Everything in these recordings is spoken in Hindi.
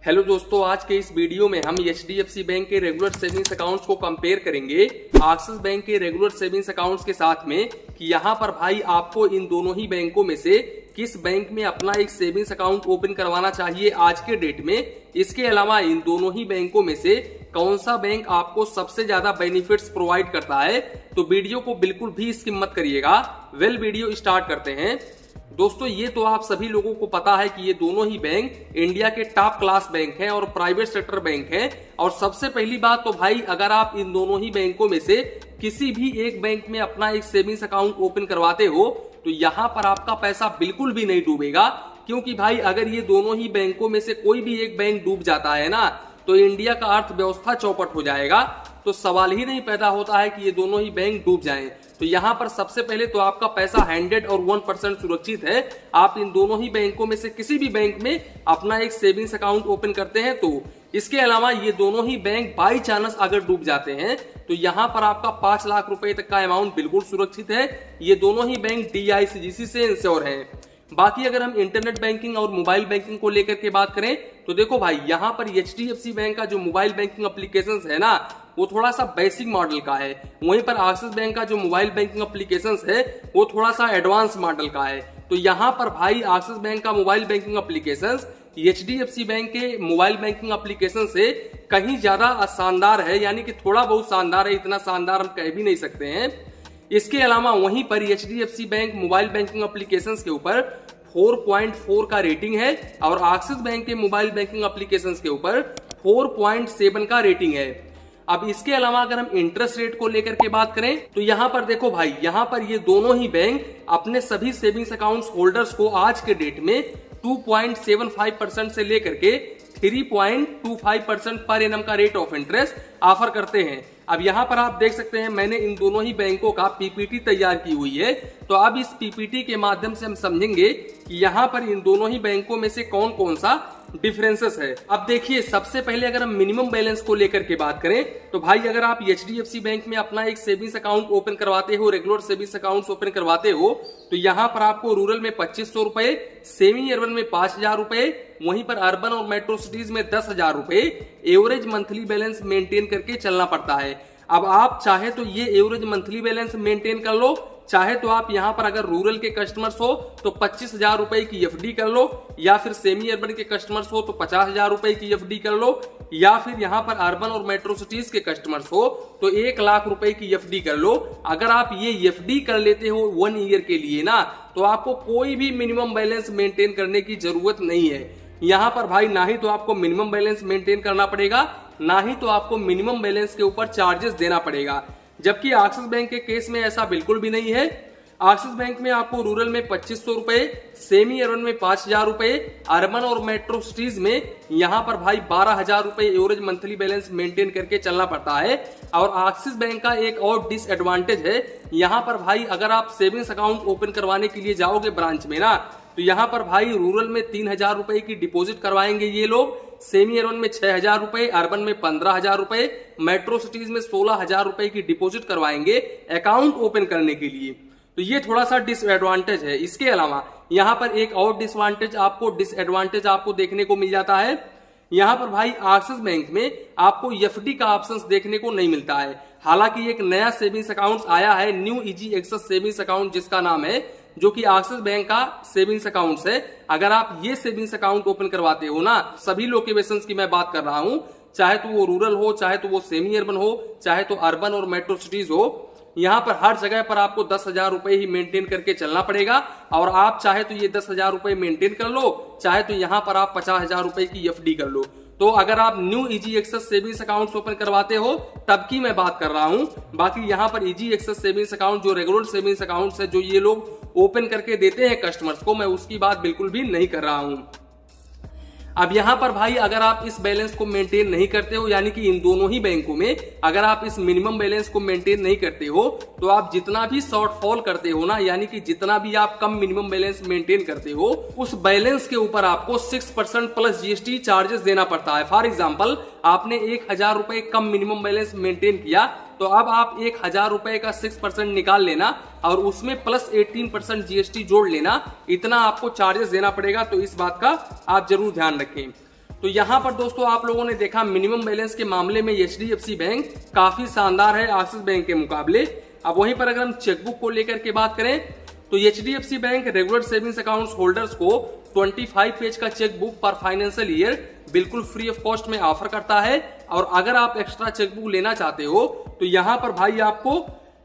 हेलो दोस्तों, आज के इस वीडियो में हम एचडीएफसी बैंक के रेगुलर सेविंग्स अकाउंट्स को कंपेयर करेंगे एक्सिस बैंक के रेगुलर सेविंग्स अकाउंट्स के साथ में कि यहाँ पर भाई आपको इन दोनों ही बैंकों में से किस बैंक में अपना एक सेविंग्स अकाउंट ओपन करवाना चाहिए आज के डेट में। इसके अलावा इन दोनों ही बैंकों में से कौन सा बैंक आपको सबसे ज्यादा बेनिफिट्स प्रोवाइड करता है। तो वीडियो को बिल्कुल भी स्किप मत करिएगा। वीडियो स्टार्ट करते हैं। दोस्तों, ये तो आप सभी लोगों को पता है कि ये दोनों ही बैंक इंडिया के टॉप क्लास बैंक हैं और प्राइवेट सेक्टर बैंक हैं। और सबसे पहली बात तो भाई, अगर आप इन दोनों ही बैंकों में से किसी भी एक बैंक में अपना एक सेविंग्स अकाउंट ओपन करवाते हो तो यहाँ पर आपका पैसा बिल्कुल भी नहीं डूबेगा। क्योंकि भाई अगर ये दोनों ही बैंकों में से कोई भी एक बैंक डूब जाता है ना, तो इंडिया का अर्थव्यवस्था चौपट हो जाएगा। तो सवाल ही नहीं पैदा होता है कि ये दोनों ही बैंक डूब जाएं। तो यहाँ पर सबसे पहले तो आपका पैसा 100 और 1% सुरक्षित है। आप इन दोनों ही बैंकों में से किसी भी बैंक में अपना एक सेविंग्स अकाउंट ओपन करते हैं तो। इसके अलावा ये दोनों ही बैंक बाई चांस अगर डूब जाते हैं तो यहाँ पर आपका 5 लाख रुपए तक का अमाउंट बिल्कुल सुरक्षित है। ये दोनों ही बैंक DICGC से इंश्योर है। बाकी अगर हम इंटरनेट बैंकिंग और मोबाइल बैंकिंग को लेकर के बात करें तो देखो भाई, यहाँ पर एचडीएफसी बैंक का जो मोबाइल बैंकिंग एप्लीकेशंस है ना, वो थोड़ा सा बेसिक मॉडल का है। वहीं पर एक्सिस बैंक का जो मोबाइल बैंकिंग एप्लीकेशंस है वो थोड़ा सा एडवांस मॉडल का है। तो यहाँ पर भाई एक्सिस बैंक का mobile banking applications HDFC bank के मोबाइल बैंकिंग एप्लीकेशन से कहीं ज्यादा शानदार है, यानी कि थोड़ा बहुत शानदार है, इतना शानदार हम कह भी नहीं सकते हैं। इसके अलावा वहीं पर HDFC bank mobile banking applications के ऊपर 4.4 का रेटिंग है और एक्सिस बैंक के मोबाइल बैंकिंग एप्लीकेशंस के ऊपर 4.7 का रेटिंग है। अब इसके अलावा अगर हम इंटरेस्ट रेट को लेकर के बात करें तो यहाँ पर देखो भाई, यहाँ पर ये दोनों ही बैंक अपने सभी सेविंग्स अकाउंट्स होल्डर्स को आज के डेट में 2.75% से लेकर के 3.25% पर एनम का रेट ऑफ इंटरेस्ट ऑफर करते हैं। अब यहाँ पर आप देख सकते हैं, मैंने इन दोनों ही बैंकों का पीपीटी तैयार की हुई है। तो अब इस पीपीटी के माध्यम से हम समझेंगे कि यहाँ पर इन दोनों ही बैंकों में से कौन कौन सा डिफरेंसेस है। अब देखिए, सबसे पहले अगर हम मिनिमम बैलेंस को लेकर के बात करें तो भाई अगर आप एचडीएफसी बैंक में अपना एक सेविंग्स अकाउंट ओपन करवाते हो, रेगुलर सेविंग्स अकाउंट ओपन करवाते हो, तो यहाँ पर आपको रूरल में 2500 रुपए, सेमी अर्बन में 5000 रुपए, वहीं पर अर्बन और मेट्रो सिटीज में 10,000 रुपए एवरेज मंथली बैलेंस मेंटेन करके चलना पड़ता है। अब आप चाहे तो ये एवरेज मंथली बैलेंस मेंटेन कर लो, चाहे तो आप यहाँ पर अगर रूरल के कस्टमर्स हो तो 25,000 रुपए की एफडी कर लो, या फिर सेमी अर्बन के कस्टमर्स हो तो 50,000 रुपए की एफडी कर लो, या फिर यहाँ पर अर्बन और मेट्रो सिटीज के कस्टमर्स हो तो 1 लाख रुपए की एफडी कर लो। अगर आप ये एफडी कर लेते हो 1 ईयर के लिए ना, तो आपको कोई भी मिनिमम बैलेंस मेंटेन करने की जरूरत नहीं है। यहाँ पर भाई ना ही तो आपको मिनिमम बैलेंस मेंटेन करना पड़ेगा, ना ही तो आपको मिनिमम बैलेंस के ऊपर चार्जेस देना पड़ेगा। जबकि एक्सिस बैंक के केस में ऐसा बिल्कुल भी नहीं है। एक्सिस बैंक में आपको रूरल में 2500 रुपए, सेमी अर्बन में 5000 रुपए, अर्बन और मेट्रो सिटीज में यहाँ पर भाई 12,000 रुपए एवरेज मंथली बैलेंस मेंटेन करके चलना पड़ता है। और एक्सिस बैंक का एक और डिसएडवांटेज है, यहाँ पर भाई अगर आप सेविंग्स अकाउंट ओपन करवाने के लिए जाओगे ब्रांच में ना, तो यहाँ पर भाई रूरल में 3,000 रुपए की डिपॉजिट करवाएंगे ये लोग, सेमी अर्बन में 6,000 रुपए, अर्बन में 15,000 रुपए, मेट्रो सिटीज में 16,000 रुपए की डिपॉजिट करवाएंगे अकाउंट ओपन करने के लिए। तो ये थोड़ा सा डिसएडवांटेज है। इसके अलावा यहाँ पर एक और डिसएडवांटेज आपको देखने को मिल जाता है। यहाँ पर भाई एक्सिस बैंक में आपको एफडी का ऑप्शन देखने को नहीं मिलता है। हालांकि एक नया सेविंग्स अकाउंट आया है, new easy access savings account जिसका नाम है, जो कि एक्सिस बैंक का सेविंग्स अकाउंट है। अगर आप ये सेविंग्स अकाउंट ओपन करवाते हो ना, सभी लोकेशंस की मैं बात कर रहा हूं, चाहे तो वो रूरल हो, चाहे तो वो सेमी अर्बन हो, चाहे तो अर्बन और मेट्रो सिटीज हो, यहाँ पर हर जगह पर आपको 10,000 रुपए ही मेंटेन करके चलना पड़ेगा। और आप चाहे तो ये 10,000 रुपए मेंटेन कर लो, चाहे तो यहाँ पर आप 50,000 रुपए की एफडी कर लो। तो अगर आप new easy access savings account open करवाते हो तब की मैं बात कर रहा हूं। बाकी यहाँ पर इजी एक्सेस सेविंग्स अकाउंट जो रेगुलर सेविंग्स अकाउंट है, जो ये लोग ओपन करके देते हैं कस्टमर्स को, मैं उसकी बात बिल्कुल भी नहीं कर रहा हूं। अब यहाँ पर भाई अगर आप इस बैलेंस को मेंटेन नहीं करते हो, यानी कि इन दोनों ही बैंकों में अगर आप इस मिनिमम बैलेंस को मेंटेन नहीं करते हो, तो आप जितना भी शॉर्टफॉल करते हो ना, यानी कि जितना भी आप कम मिनिमम बैलेंस मेंटेन करते हो, उस बैलेंस के ऊपर आपको 6% प्लस जीएसटी चार्जेस देना पड़ता है। फॉर एग्जाम्पल, आपने 1,000 रुपए कम मिनिमम बैलेंस मेंटेन किया, तो अब आप 1,000 रुपए का 6% निकाल लेना और उसमें प्लस 18% जीएसटी जोड़ लेना, इतना आपको चार्जेस देना पड़ेगा। तो इस बात का आप जरूर ध्यान रखें। तो यहाँ पर दोस्तों आप लोगों ने देखा मिनिमम बैलेंस के मामले में एचडीएफसी बैंक काफी शानदार है एक्सिस बैंक के मुकाबले। अब वहीं पर अगर हम चेकबुक को लेकर के बात करें तो HDFC bank regular savings accounts holders को 25 पेज का चेकबुक पर फाइनेंशियल ईयर बिल्कुल फ्री ऑफ कॉस्ट में ऑफर करता है। और अगर आप एक्स्ट्रा चेकबुक लेना चाहते हो तो यहाँ पर भाई आपको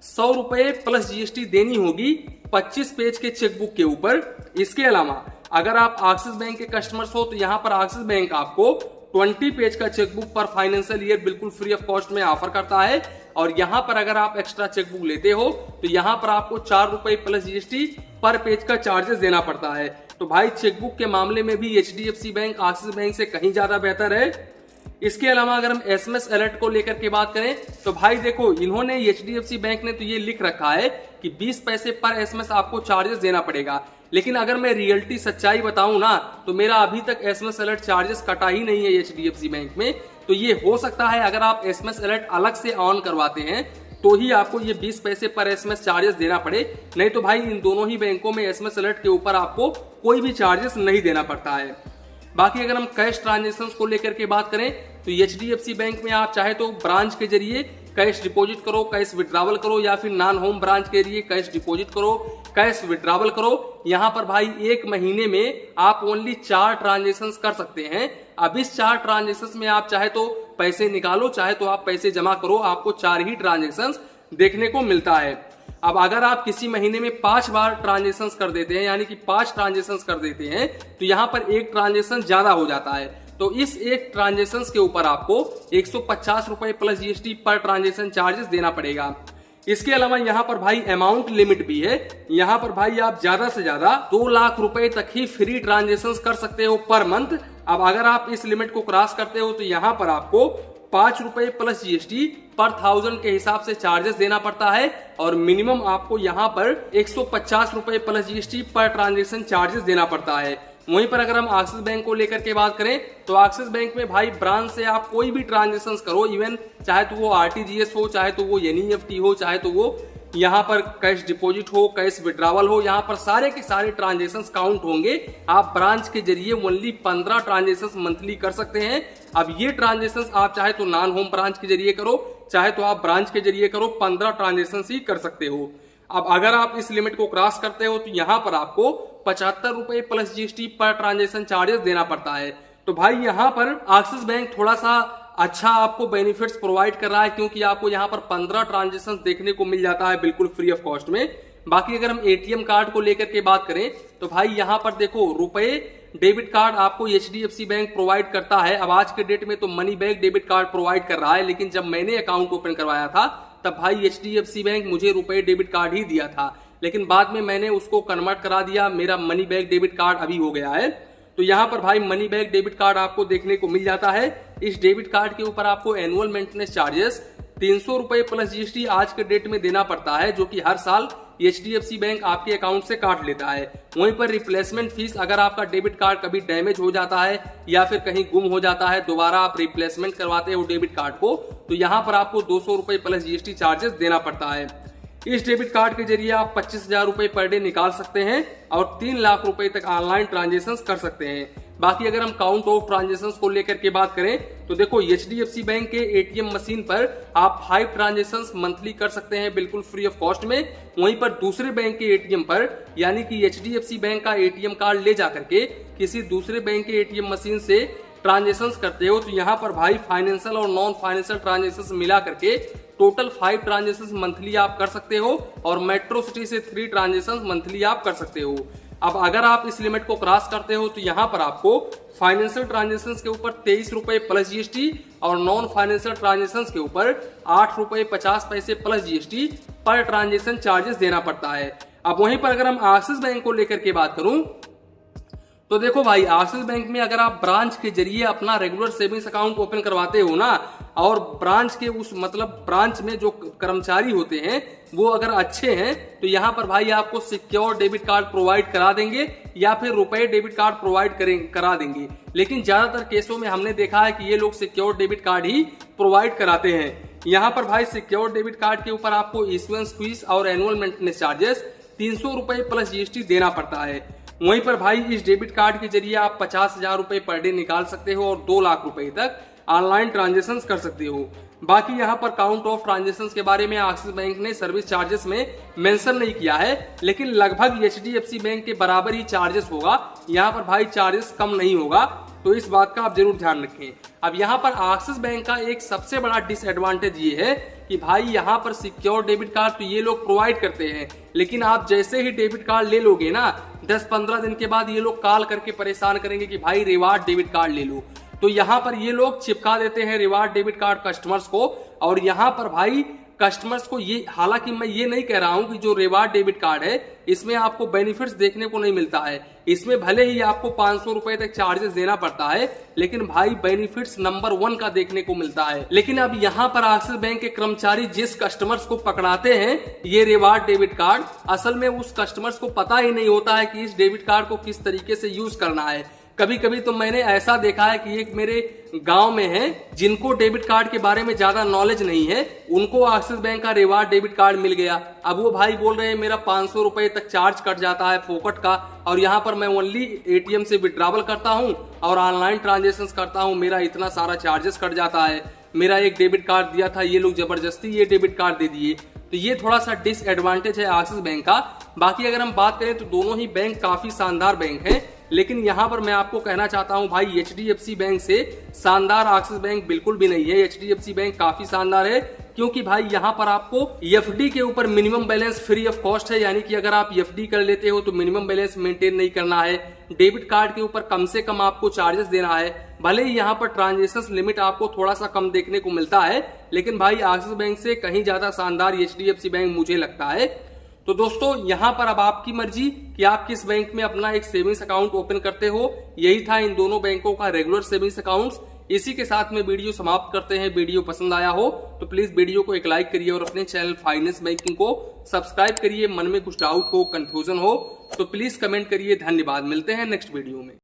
100 रुपए प्लस जीएसटी देनी होगी 25 पेज के चेकबुक के ऊपर। इसके अलावा अगर आप एक्सिस बैंक के कस्टमर्स हो तो यहाँ पर एक्सिस बैंक आपको 20 पेज का चेकबुक पर फाइनेंशियल ईयर बिल्कुल फ्री ऑफ कॉस्ट में ऑफर करता है। और यहाँ पर अगर आप एक्स्ट्रा चेकबुक लेते हो तो यहाँ पर आपको 4 रुपए प्लस जीएसटी पर पेज का चार्जेस देना पड़ता है। तो भाई चेकबुक के मामले में भी एचडीएफसी बैंक एक्सिस बैंक से कहीं ज्यादा बेहतर है। इसके अलावा अगर हम एसएमएस अलर्ट को लेकर के बात करें तो भाई देखो इन्होंने एचडीएफसी बैंक ने तो ये लिख रखा है कि 20 पैसे पर एसएमएस आपको चार्जेस देना पड़ेगा, लेकिन अगर मैं रियलिटी सच्चाई बताऊं ना तो मेरा अभी तक एसएमएस अलर्ट चार्जेस कटा ही नहीं है एचडीएफसी बैंक में। तो ये हो सकता है अगर आप एसएमएस अलर्ट अलग से ऑन करवाते हैं तो ही आपको ये 20 पैसे पर एसएमएस चार्जेस देना पड़े, नहीं तो भाई इन दोनों ही बैंकों में एसएमएस अलर्ट के ऊपर आपको कोई भी चार्जेस नहीं देना पड़ता है। बाकी अगर हम कैश ट्रांजेक्शंस को लेकर के बात करें तो एचडीएफसी बैंक में आप चाहे तो ब्रांच के जरिए कैश डिपॉजिट करो, कैश विड्रावल करो, या फिर नॉन होम ब्रांच के जरिए कैश डिपॉजिट करो, कैश विड्रावल करो। यहाँ पर भाई एक महीने में आप ओनली 4 ट्रांजेक्शंस कर सकते हैं। अब इस 4 ट्रांजेक्शंस में आप चाहे तो पैसे निकालो, चाहे तो आप पैसे जमा करो, आपको 4 ही ट्रांजेक्शंस देखने को मिलता है। अब अगर आप किसी महीने में 5 बार ट्रांजेक्शंस कर देते हैं यानी कि 5 ट्रांजेक्शंस कर देते हैं तो यहाँ पर एक ट्रांजेक्शन ज्यादा हो जाता है। तो इस एक ट्रांजेक्शन के ऊपर आपको 150 रुपए plus GST per transaction charges देना पड़ेगा। इसके अलावा यहाँ पर भाई अमाउंट लिमिट भी है। यहाँ पर भाई आप ज्यादा से ज्यादा 2 लाख रुपए तक ही फ्री ट्रांजेक्शन कर सकते हो पर मंथ। अब अगर आप इस लिमिट को क्रॉस करते हो तो यहाँ पर आपको 5 रुपए प्लस जीएसटी पर 1000 के हिसाब से चार्जेस देना पड़ता है। और मिनिमम आपको यहाँ पर 150 रुपए plus GST per transaction charges देना पड़ता है। वहीं पर अगर हम एक्सिस बैंक को लेकर के बात करें तो एक्सिस बैंक में भाई ब्रांच से आप कोई भी ट्रांजेक्शन करो, इवन चाहे तो वो आरटीजीएस हो, चाहे तो वो एनईएफटी हो, चाहे तो वो यहाँ पर कैश डिपॉजिट हो, कैश विड्रावल हो, यहाँ पर सारे के सारे ट्रांजेक्शन काउंट होंगे। आप ब्रांच के जरिए ओनली 15 ट्रांजेक्शन मंथली कर सकते हैं। अब ये ट्रांजेक्शन आप चाहे तो नॉन होम ब्रांच के जरिए करो, चाहे तो आप ब्रांच के जरिए करो, 15 ट्रांजेक्शन ही कर सकते हो। अब अगर आप इस लिमिट को क्रॉस करते हो तो यहाँ पर आपको 75 रुपए plus GST per transaction charges देना पड़ता है। तो भाई यहाँ पर एक्सिस बैंक थोड़ा सा अच्छा आपको बेनिफिट्स प्रोवाइड कर रहा है, क्योंकि आपको यहाँ पर 15 ट्रांजेक्शन देखने को मिल जाता है बिल्कुल फ्री ऑफ कॉस्ट में। बाकी अगर हम एटीएम कार्ड को लेकर के बात करें तो भाई यहाँ पर देखो रुपए डेबिट कार्ड आपको एचडीएफसी बैंक प्रोवाइड करता है। अब आज के डेट में तो money back debit card provide कर रहा है, लेकिन जब मैंने अकाउंट ओपन करवाया था तब भाई एचडीएफसी बैंक मुझे रुपए डेबिट कार्ड ही दिया था, लेकिन बाद में मैंने उसको कन्वर्ट करा दिया, मेरा मनी बैक डेबिट कार्ड अभी हो गया है। तो यहाँ पर भाई मनी बैक डेबिट कार्ड आपको देखने को मिल जाता है। इस डेबिट कार्ड के ऊपर आपको एनुअल मेंटेनेंस चार्जेस 300 रुपए प्लस जीएसटी आज के डेट में देना पड़ता है, जो कि हर साल एचडीएफसी बैंक आपके अकाउंट से काट लेता है। वहीं पर रिप्लेसमेंट फीस, अगर आपका डेबिट कार्ड कभी डैमेज हो जाता है या फिर कहीं गुम हो जाता है, दोबारा आप रिप्लेसमेंट करवाते हो डेबिट कार्ड को, तो यहाँ पर आपको 200 रुपए प्लस जीएसटी चार्जेस देना पड़ता है। इस डेबिट कार्ड के जरिए आप 25,000 रुपए पर डे निकाल सकते हैं और 3 लाख रुपए तक ऑनलाइन ट्रांजेक्शन कर सकते हैं। बाकी अगर हम काउंट ऑफ ट्रांजेक्शन को लेकर के बात करें तो देखो एचडीएफसी बैंक के एटीएम मशीन पर आप 5 ट्रांजेक्शन मंथली कर सकते हैं बिल्कुल फ्री ऑफ कॉस्ट में। वहीं पर दूसरे बैंक के एटीएम पर, यानी कि एचडीएफसी बैंक का एटीएम कार्ड ले जाकर के किसी दूसरे बैंक के एटीएम मशीन से ट्रांजेक्शन करते हो तो यहाँ पर भाई फाइनेंशियल और नॉन फाइनेंशियल ट्रांजेक्शन मिला करके टोटल 5 ट्रांजेक्शन मंथली आप कर सकते हो और मेट्रो सिटी से 3 ट्रांजेक्शन मंथली आप कर सकते हो। अब अगर आप इस लिमिट को क्रॉस करते हो तो यहाँ पर आपको फाइनेंशियल ट्रांजेक्शन के ऊपर 23 रुपए प्लस जीएसटी और नॉन फाइनेंशियल ट्रांजेक्शन के ऊपर 8 रुपए 50 पैसे plus GST per transaction charges देना पड़ता है। अब वहीं पर अगर हम एक्सिस बैंक को लेकर के बात करूं तो देखो भाई एक्सिस बैंक में अगर आप ब्रांच के जरिए अपना रेगुलर सेविंग्स अकाउंट ओपन करवाते हो ना, और ब्रांच के उस मतलब ब्रांच में जो कर्मचारी होते हैं वो अगर अच्छे हैं तो यहाँ पर भाई आपको सिक्योर डेबिट कार्ड प्रोवाइड करा देंगे या फिर रुपए डेबिट कार्ड प्रोवाइड करा देंगे। लेकिन ज्यादातर केसों में हमने देखा है कि ये लोग सिक्योर डेबिट कार्ड ही प्रोवाइड कराते हैं। यहाँ पर भाई सिक्योर डेबिट कार्ड के ऊपर आपको इश्यूएंस फीस और एनुअल मेंटेनेंस चार्जेस 300 रुपए प्लस जीएसटी देना पड़ता है। वहीं पर भाई इस डेबिट कार्ड के जरिए आप 50,000 रुपए पर डे निकाल सकते हो और 2 लाख रुपए तक ऑनलाइन ट्रांजेक्शन कर सकते हो। बाकी यहाँ पर काउंट ऑफ ट्रांजेक्शन के बारे में एक्सिस बैंक ने सर्विस चार्जेस में मेंशन नहीं किया है, लेकिन लगभग एचडीएफसी बैंक के बराबर ही चार्जेस होगा। यहाँ पर भाई चार्जेस कम नहीं होगा, तो इस बात का आप जरूर ध्यान रखें। अब यहाँ पर एक्सिस बैंक का एक सबसे बड़ा डिसएडवांटेज ये है कि भाई यहाँ पर सिक्योर डेबिट कार्ड तो ये लोग प्रोवाइड करते हैं, लेकिन आप जैसे ही डेबिट कार्ड ले लोगे ना 10-15 दिन के बाद ये लोग कॉल करके परेशान करेंगे कि भाई रिवार्ड डेबिट कार्ड ले लो। तो यहाँ पर ये लोग चिपका देते हैं रिवार्ड डेबिट कार्ड कस्टमर्स को, और यहाँ पर भाई कस्टमर्स को ये, हालांकि मैं ये नहीं कह रहा हूं कि जो रिवार्ड डेबिट कार्ड है इसमें आपको बेनिफिट्स देखने को नहीं मिलता है। इसमें भले ही आपको 500 रुपए तक चार्जेस देना पड़ता है, लेकिन भाई बेनिफिट्स नंबर 1 का देखने को मिलता है। लेकिन अब यहाँ पर एक्सिस बैंक के कर्मचारी जिस कस्टमर्स को पकड़ाते हैं ये रिवार्ड डेबिट कार्ड, असल में उस कस्टमर्स को पता ही नहीं होता है कि इस डेबिट कार्ड को किस तरीके से यूज करना है। कभी कभी तो मैंने ऐसा देखा है कि एक मेरे गांव में है जिनको डेबिट कार्ड के बारे में ज्यादा नॉलेज नहीं है, उनको एक्सिस बैंक का रिवार्ड डेबिट कार्ड मिल गया। अब वो भाई बोल रहे हैं मेरा 500 रुपए तक चार्ज कट जाता है फोकट का, और यहाँ पर मैं ओनली एटीएम से विड्रॉवल करता हूँ और ऑनलाइन ट्रांजेक्शन करता हूँ, मेरा इतना सारा चार्जेस कट जाता है। मेरा एक डेबिट कार्ड दिया था, ये लोग जबरदस्ती ये डेबिट कार्ड दे दिए। तो ये थोड़ा सा डिसएडवांटेज है एक्सिस बैंक का। बाकी अगर हम बात करें तो दोनों ही बैंक काफी शानदार बैंक हैं, लेकिन यहाँ पर मैं आपको कहना चाहता हूँ भाई एचडीएफसी बैंक से शानदार एक्सिस बैंक बिल्कुल भी नहीं है। एचडीएफसी बैंक काफी शानदार है, क्योंकि भाई यहाँ पर आपको एफडी के ऊपर minimum balance free of cost है, यानी कि अगर आप एफडी कर लेते हो तो मिनिमम बैलेंस मेंटेन नहीं करना है। डेबिट कार्ड के ऊपर कम से कम आपको चार्जेस देना है। भले ही यहाँ पर ट्रांजेक्शन लिमिट आपको थोड़ा सा कम देखने को मिलता है, लेकिन भाई एक्सिस बैंक से कहीं ज्यादा शानदार एचडीएफसी बैंक मुझे लगता है। तो दोस्तों यहाँ पर अब आपकी मर्जी कि आप किस बैंक में अपना एक सेविंग्स अकाउंट ओपन करते हो। यही था इन दोनों बैंकों का रेगुलर सेविंग्स अकाउंट्स। इसी के साथ में वीडियो समाप्त करते हैं। वीडियो पसंद आया हो तो प्लीज वीडियो को एक लाइक करिए और अपने चैनल फाइनेंस बैंकिंग को सब्सक्राइब करिए। मन में कुछ डाउट हो, कंफ्यूजन हो तो प्लीज कमेंट करिए। धन्यवाद, मिलते हैं नेक्स्ट वीडियो में।